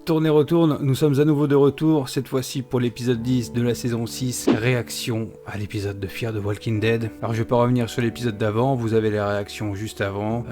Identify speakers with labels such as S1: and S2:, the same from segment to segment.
S1: Tournée retourne, nous sommes à nouveau de retour, cette fois-ci pour l'épisode 10 de la saison 6, réaction à l'épisode de Fear the Walking Dead. Alors je vais pas revenir sur l'épisode d'avant, vous avez les réactions juste avant.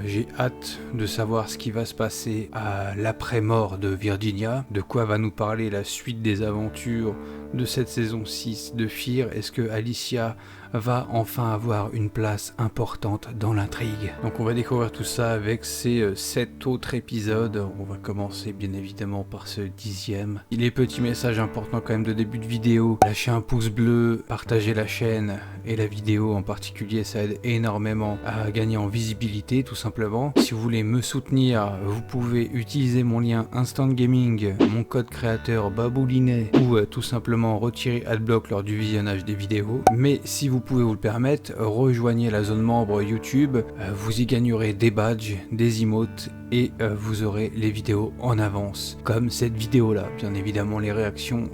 S1: J'ai hâte de savoir ce qui va se passer à l'après-mort de Virginia, de quoi va nous parler la suite des aventures de cette saison 6 de Fear. Est-ce que Alicia va enfin avoir une place importante dans l'intrigue? Donc on va découvrir tout ça avec ces 7 autres épisodes. On va commencer bien évidemment par ce 10e. Les petits messages importants quand même de début de vidéo. Lâchez un pouce bleu, partagez la chaîne et la vidéo en particulier, ça aide énormément à gagner en visibilité tout simplement. Si vous voulez me soutenir, vous pouvez utiliser mon lien Instant Gaming, mon code créateur Baboulinet ou tout simplement retirer Adblock lors du visionnage des vidéos. Mais si vous pouvez vous le permettre, rejoignez la zone membre YouTube, vous y gagnerez des badges, des emotes et vous aurez les vidéos en avance, comme cette vidéo là. Bien évidemment les réactions,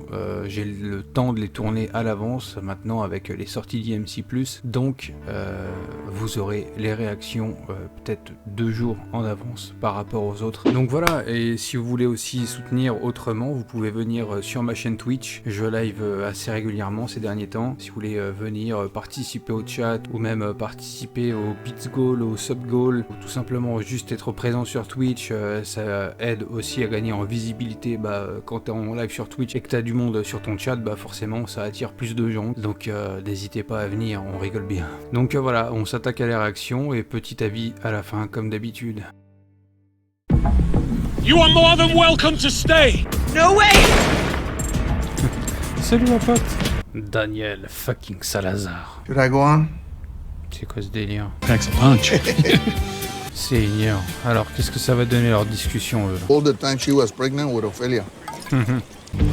S1: j'ai le temps de les tourner à l'avance maintenant avec les sorties d'IMC+, donc vous aurez les réactions peut-être 2 jours en avance par rapport aux autres. Donc voilà, et si vous voulez aussi soutenir autrement, vous pouvez venir sur ma chaîne Twitch, je live assez régulièrement ces derniers temps. Si vous voulez venir participer au chat ou même participer au Bits Goal, au Sub Goal, ou tout simplement juste être présent sur Twitch, ça aide aussi à gagner en visibilité. Quand t'es en live sur Twitch et que t'as du monde sur ton chat, forcément ça attire plus de gens, donc n'hésitez pas à venir, on rigole bien. Donc voilà, on s'attaque à les réactions et petit avis à la fin comme d'habitude.
S2: You are more than welcome to stay.
S3: No way!
S1: Salut mon pote. Daniel fucking Salazar.
S4: Should I go on?
S1: C'est quoi ce délire?
S2: Thanks a bunch.
S1: Seigneur. Alors qu'est-ce que ça va donner leur discussion eux?
S4: All the time she was pregnant with Ophelia.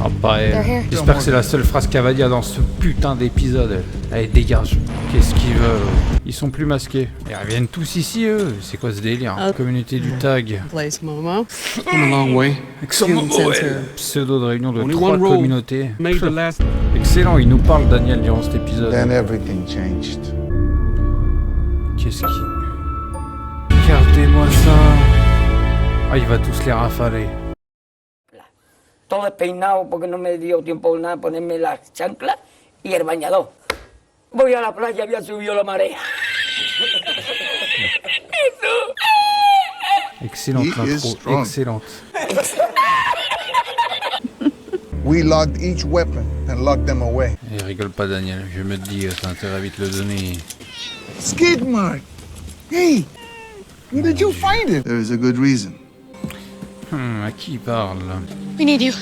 S1: Ah pas elle. J'espère que c'est la seule phrase qu'elle va dire dans ce putain d'épisode. Allez dégage. Qu'est-ce qu'ils veulent? Ils sont plus masqués. Ils reviennent tous ici eux. C'est quoi ce délire? Communauté du tag.
S3: Place Momo.
S2: Come a long way.
S1: Excellent. Pseudo de réunion de 3
S2: one rule.
S1: communautés.
S2: Made the last.
S1: Excellent, il nous parle Daniel durant cet épisode.
S4: Then everything changed.
S1: Qu'est-ce qui... Regardez-moi ça. Ah, il va tous les rafaler.
S5: Todo despeinado porque no me dio tiempo nada ponerme las chanclas y el bañador. Voy a la playa, había subido la marea.
S1: Excellente
S4: He is
S1: l'intro,
S4: strong.
S1: excellente.
S4: We logged each weapon and locked them away.
S1: Et rigole pas Daniel, je me dis, t'as intérêt à vite le donner.
S4: Skid mark! Hey! Where did you find it? There is a good reason.
S1: À qui il parle?
S6: We need you.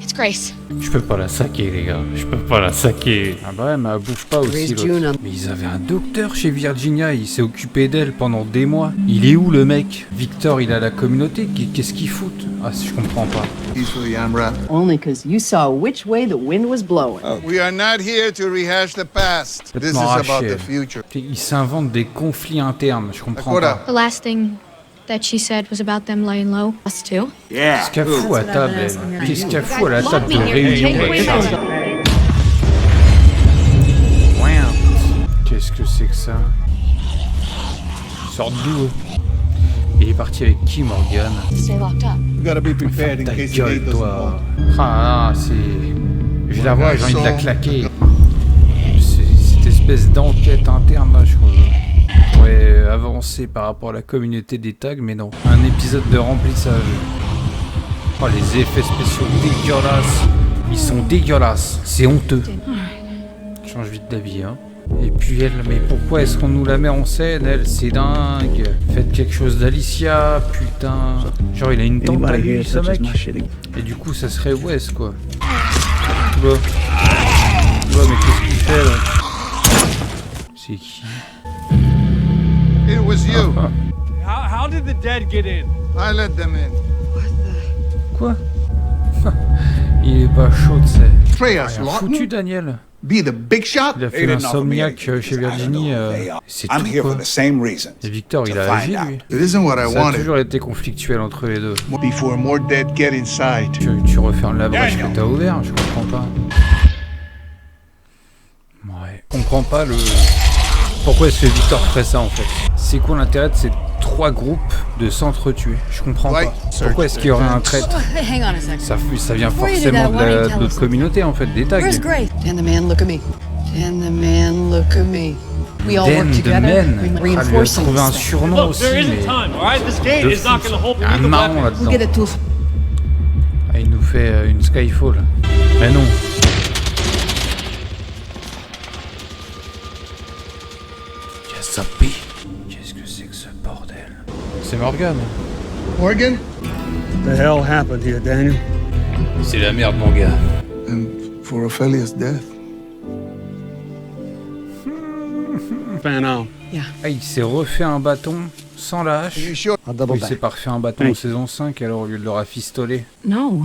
S6: It's Grace.
S1: Je peux pas la saquer les gars, je peux pas la saquer. Ah bah ouais, mais elle bouffe pas aussi
S3: Grace June.
S1: l'autre. Mais ils avaient un docteur chez Virginia, il s'est occupé d'elle pendant des mois. Il est où le mec? Victor il a la communauté, qu'est-ce qu'il fout? Ah je comprends pas.
S4: Peacefully, Amra.
S3: Only because you saw which way the wind was blowing.
S4: We are not here to rehash the past. This is about the future.
S1: Ils s'inventent des conflits internes, je comprends
S4: Dakota.
S1: pas.
S6: The last thing that she said was about them laying low. Us too.
S1: Qu'est-ce qu'elle fout à table elle? Qu'est-ce qu'elle fout à la table de réunion avec ça? Qu'est-ce que c'est que ça? Sort d'où? Il est parti avec qui Morgan?
S6: Stay locked up.
S7: You gotta be prepared in
S1: Ta
S7: case the
S1: gueule
S7: gate doesn't
S1: toi.
S7: hold.
S1: Ah c'est... Je la vois, j'ai envie de la claquer. Cette espèce d'enquête interne là, je pourrais avancer par rapport à la communauté des tags, mais non. Un épisode de remplissage. Oh les effets spéciaux dégueulasses. Ils sont dégueulasses. C'est honteux. Je change vite d'avis hein. Et puis elle, mais pourquoi est-ce qu'on nous la met en scène elle? C'est dingue. Faites quelque chose d'Alicia, putain. Genre il a une tente à lui ce mec. Et du coup ça serait Wes quoi. Bah. Bah mais qu'est-ce qu'il fait là? C'est qui?
S4: It was you.
S2: How did the dead get in?
S4: I let them in.
S1: Quoi? Il est pas chaud, tu sais.
S4: Treyas
S1: Rien
S4: Lawton?
S1: foutu, Daniel.
S4: Be the big shot?
S1: Il a fait l'insomniaque chez Virginie. C'est tout, quoi. Et Victor, il a agi, lui.
S4: It isn't what I
S1: Ça a
S4: wanted.
S1: toujours été conflictuel entre les deux.
S4: Before more dead get inside.
S1: Tu refermes la brèche que t'as ouverte, je comprends pas. Ouais. Je comprends pas le... Pourquoi est-ce que Victor ferait ça, en fait? C'est quoi l'intérêt de cette 3 groupes de s'entretuer. Je comprends
S4: Right.
S1: pas. Pourquoi est-ce qu'il y aurait un traître?
S3: Hang on a sec.
S1: Ça vient
S3: Before you do
S1: forcément
S3: that,
S1: de
S3: why don't you tell
S1: notre
S3: us
S1: communauté en fait, des tags.
S3: Where's Gray? Dan the man, look at me. Dan the man, look at me. We all
S1: Dan
S3: work
S1: the
S3: together.
S1: Man.
S3: We
S1: Ah, lui a
S3: reinforcing
S1: trouvé un
S3: this thing.
S1: surnom
S2: Look,
S1: aussi,
S2: there isn't
S1: mais
S2: time, all right? This gate
S1: de
S2: is not
S1: fou.
S2: going to hold
S1: Il y a un
S2: illegal
S1: marron
S2: weapons.
S1: là-dedans.
S3: We'll get it to
S1: Ah, il nous fait une Skyfall. Mais non. Yasapi. Qu'est-ce que c'est que ce bordel? C'est Morgan.
S4: Morgan?
S7: The hell happened here, Daniel?
S1: C'est la merde, mon gars.
S4: And for Ophelia's death.
S7: Fan out.
S1: Ah, il s'est refait un bâton sans la hache.
S4: Are you sure?
S7: I'll double
S1: Il s'est
S7: back.
S1: pas refait un bâton en saison 5 alors au lieu de le rafistoler.
S3: No.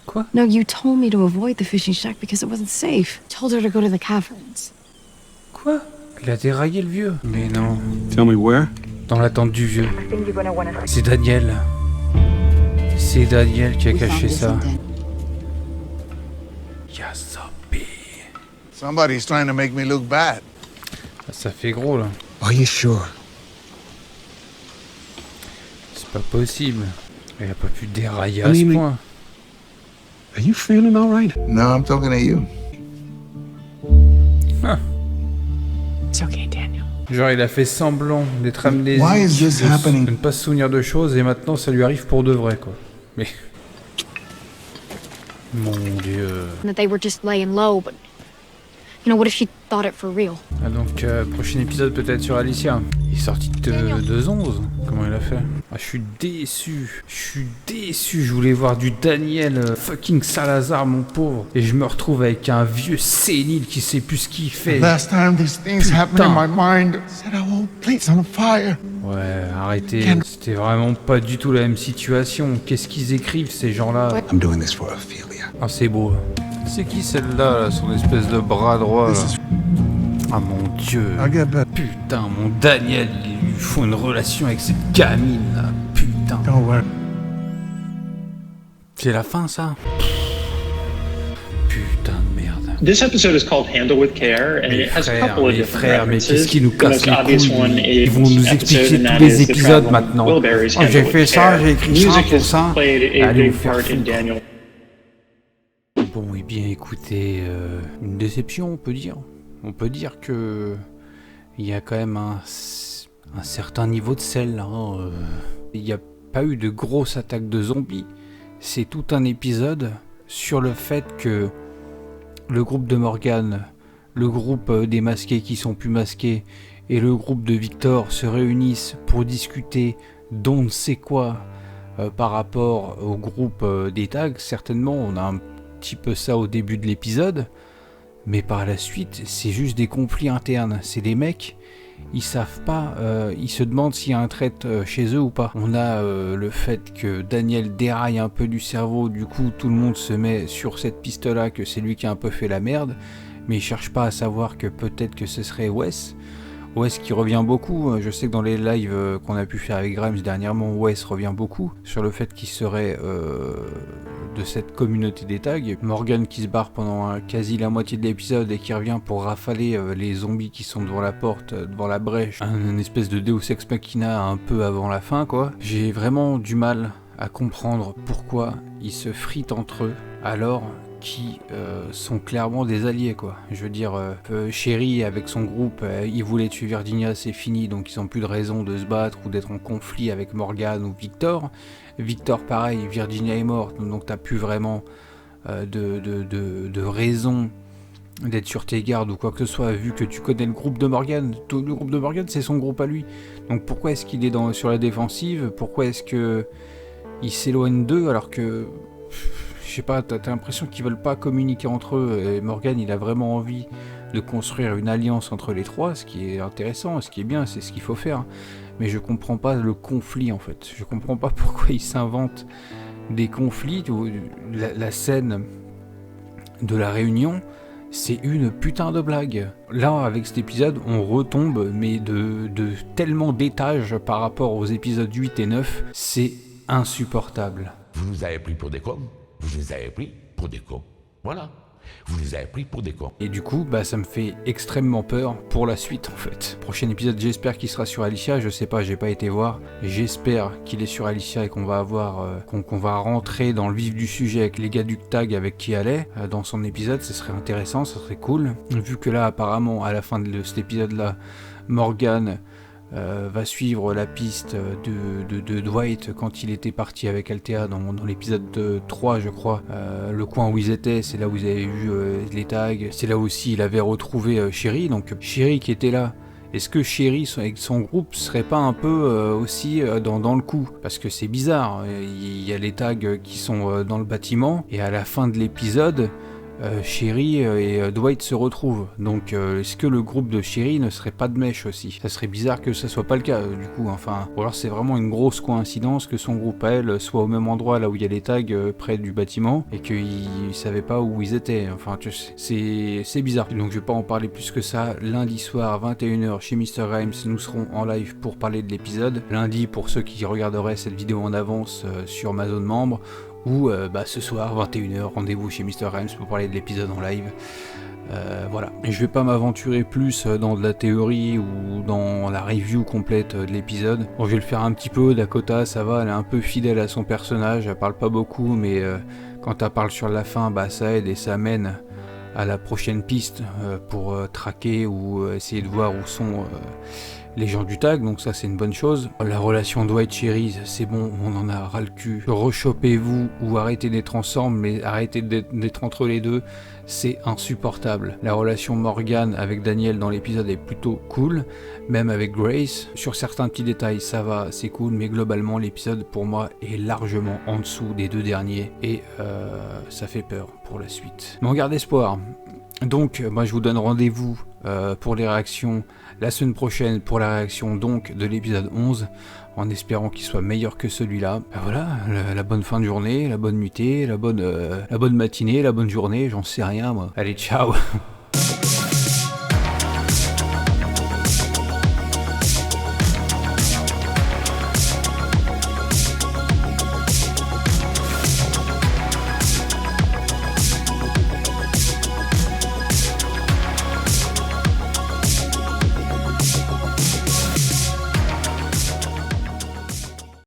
S1: Quoi?
S3: No, you told me to avoid the fishing shack because it wasn't safe. Told her to go to the caverns.
S1: Quoi? Il a déraillé le vieux. Mais non.
S7: Tell me where?
S1: Dans l'attente du vieux. C'est Daniel. C'est Daniel qui a caché ça. Yasapi.
S4: Somebody's trying to make me look bad.
S1: Ah, ça fait gros là.
S7: Are you sure?
S1: C'est pas possible. Il a pas pu dérailler à
S7: Oui,
S1: ce
S7: mais-
S1: point.
S7: Are you feeling all right?
S4: No, I'm talking to you.
S3: It's okay, Daniel.
S1: Genre il a fait semblant d'être amnésique,
S4: Why is this happening?
S1: de ne pas se souvenir de choses et maintenant ça lui arrive pour de vrai quoi. Mais... Mon dieu...
S6: That they were just laying low, but you know, what if she thought it for real?
S1: Ah donc prochain épisode peut-être sur Alicia. Il est sorti de 11. Comment il a fait? Ah je suis déçu. Je voulais voir du Daniel fucking Salazar mon pauvre. Et je me retrouve avec un vieux sénile qui sait plus ce qu'il fait.
S4: Last time these things happened in my mind, set a whole place on fire.
S1: Ouais, arrêtez. C'était vraiment pas du tout la même situation. Qu'est-ce qu'ils écrivent ces gens-là?
S7: I'm doing this for Ophelia.
S1: Ah c'est beau. C'est qui celle-là, là, son espèce de bras droit là? Ah mon dieu.
S4: I'll get better.
S1: Putain, mon Daniel, il lui faut une relation avec cette gamine là. Putain.
S4: Don't worry.
S1: C'est la fin ça? Putain de merde.
S8: This episode is called Handle with Care, and
S1: Mes
S8: it has a
S1: frères,
S8: couple of
S1: mes
S8: different
S1: frères, mais
S8: references.
S1: qu'est-ce qui nous
S8: The
S1: casse
S8: most
S1: les
S8: obvious
S1: couilles?
S8: one is
S1: Ils vont nous
S8: episode,
S1: expliquer
S8: and
S1: tous
S8: that
S1: les
S8: is the
S1: épisodes
S8: travel
S1: maintenant.
S8: Wilburys
S1: Oh, j'ai
S8: Handle
S1: fait
S8: with
S1: ça,
S8: Care.
S1: j'ai écrit ça
S8: Music
S1: pour
S8: has
S1: ça.
S8: played a
S1: Allez
S8: big
S1: vous faire
S8: part in
S1: foutre.
S8: Daniel.
S1: Bon, eh bien, écoutez, une déception, on peut dire. On peut dire que il y a quand même un certain niveau de sel. Hein. Il n'y a pas eu de grosse attaque de zombies. C'est tout un épisode sur le fait que le groupe de Morgan, le groupe des masqués qui sont plus masqués et le groupe de Victor se réunissent pour discuter d'on ne sait quoi par rapport au groupe des tags. Certainement, on a un petit peu ça au début de l'épisode, mais par la suite, c'est juste des conflits internes. C'est des mecs, ils savent pas, ils se demandent s'il y a un traître chez eux ou pas. On a le fait que Daniel déraille un peu du cerveau, du coup tout le monde se met sur cette piste-là, que c'est lui qui a un peu fait la merde, mais ils cherchent pas à savoir que peut-être que ce serait Wes. Wes qui revient beaucoup, je sais que dans les lives qu'on a pu faire avec Grimes dernièrement, Wes revient beaucoup sur le fait qu'il serait de cette communauté des tags. Morgan qui se barre pendant quasi la moitié de l'épisode et qui revient pour rafaler les zombies qui sont devant la porte, devant la brèche. Un espèce de Deus Ex Machina un peu avant la fin quoi. J'ai vraiment du mal à comprendre pourquoi ils se fritent entre eux alors qui sont clairement des alliés quoi. Je veux dire, Sherry avec son groupe, il voulait tuer Virginia, c'est fini, donc ils ont plus de raison de se battre ou d'être en conflit avec Morgan ou Victor. Victor pareil, Virginia est morte, donc t'as plus vraiment de raison d'être sur tes gardes ou quoi que ce soit, vu que tu connais le groupe de Morgan. Tout le groupe de Morgan c'est son groupe à lui, donc pourquoi est-ce qu'il est sur la défensive? Pourquoi est-ce que il s'éloigne d'eux alors que je sais pas, t'as l'impression qu'ils veulent pas communiquer entre eux, et Morgan il a vraiment envie de construire une alliance entre les trois, ce qui est intéressant, ce qui est bien, c'est ce qu'il faut faire, mais je comprends pas le conflit en fait, je comprends pas pourquoi ils s'inventent des conflits. La scène de la réunion, c'est une putain de blague. Là avec cet épisode on retombe mais de tellement d'étages par rapport aux épisodes 8 et 9, c'est insupportable.
S9: Vous nous avez pris pour des cons. Vous nous avez pris pour des cons. Voilà. Vous les avez pris pour des cons.
S1: Et du coup, ça me fait extrêmement peur pour la suite en fait. Prochain épisode, j'espère qu'il sera sur Alicia. Je sais pas, j'ai pas été voir. J'espère qu'il est sur Alicia et qu'on va avoir, qu'on va rentrer dans le vif du sujet avec les gars du tag avec qui elle est dans son épisode. Ce serait intéressant, ça serait cool. Vu que là, apparemment, à la fin de cet épisode-là, Morgan va suivre la piste de Dwight quand il était parti avec Althea dans l'épisode 3 je crois, le coin où ils étaient, c'est là où vous avez vu les tags, c'est là aussi il avait retrouvé Sherry, donc Sherry qui était là. Est-ce que Sherry avec son groupe serait pas un peu aussi dans le coup? Parce que c'est bizarre, il y a les tags qui sont dans le bâtiment et à la fin de l'épisode Sherry et Dwight se retrouvent. Donc est-ce que le groupe de Sherry ne serait pas de mèche aussi? Ça serait bizarre que ça soit pas le cas du coup, enfin. Ou alors c'est vraiment une grosse coïncidence que son groupe à elle soit au même endroit là où il y a les tags près du bâtiment et qu'ils savaient pas où ils étaient. Enfin tu sais, c'est bizarre. Donc je vais pas en parler plus que ça. Lundi soir 21h chez Mr. Rhymes, nous serons en live pour parler de l'épisode. Lundi pour ceux qui regarderaient cette vidéo en avance sur ma zone membre. Ou ce soir, 21h, rendez-vous chez Mr. Rhymes pour parler de l'épisode en live. Voilà. Et je vais pas m'aventurer plus dans de la théorie ou dans la review complète de l'épisode. Bon, je vais le faire un petit peu. Dakota, ça va, elle est un peu fidèle à son personnage. Elle parle pas beaucoup, mais quand elle parle sur la fin, ça aide et ça mène à la prochaine piste pour traquer ou essayer de voir où sont les gens du tag, donc ça c'est une bonne chose. La relation Dwight-Sherry, c'est bon, on en a ras le cul. Rechopez-vous ou arrêtez d'être ensemble, mais arrêtez d'être entre les deux, c'est insupportable. La relation Morgan avec Daniel dans l'épisode est plutôt cool, même avec Grace. Sur certains petits détails, ça va, c'est cool, mais globalement l'épisode pour moi est largement en dessous des deux derniers et ça fait peur pour la suite. Mais on garde espoir. Donc, moi je vous donne rendez-vous pour les réactions la semaine prochaine pour la réaction donc de l'épisode 11, en espérant qu'il soit meilleur que celui-là. Voilà, la bonne fin de journée, la bonne nuitée, la bonne matinée, la bonne journée, j'en sais rien moi. Allez, ciao.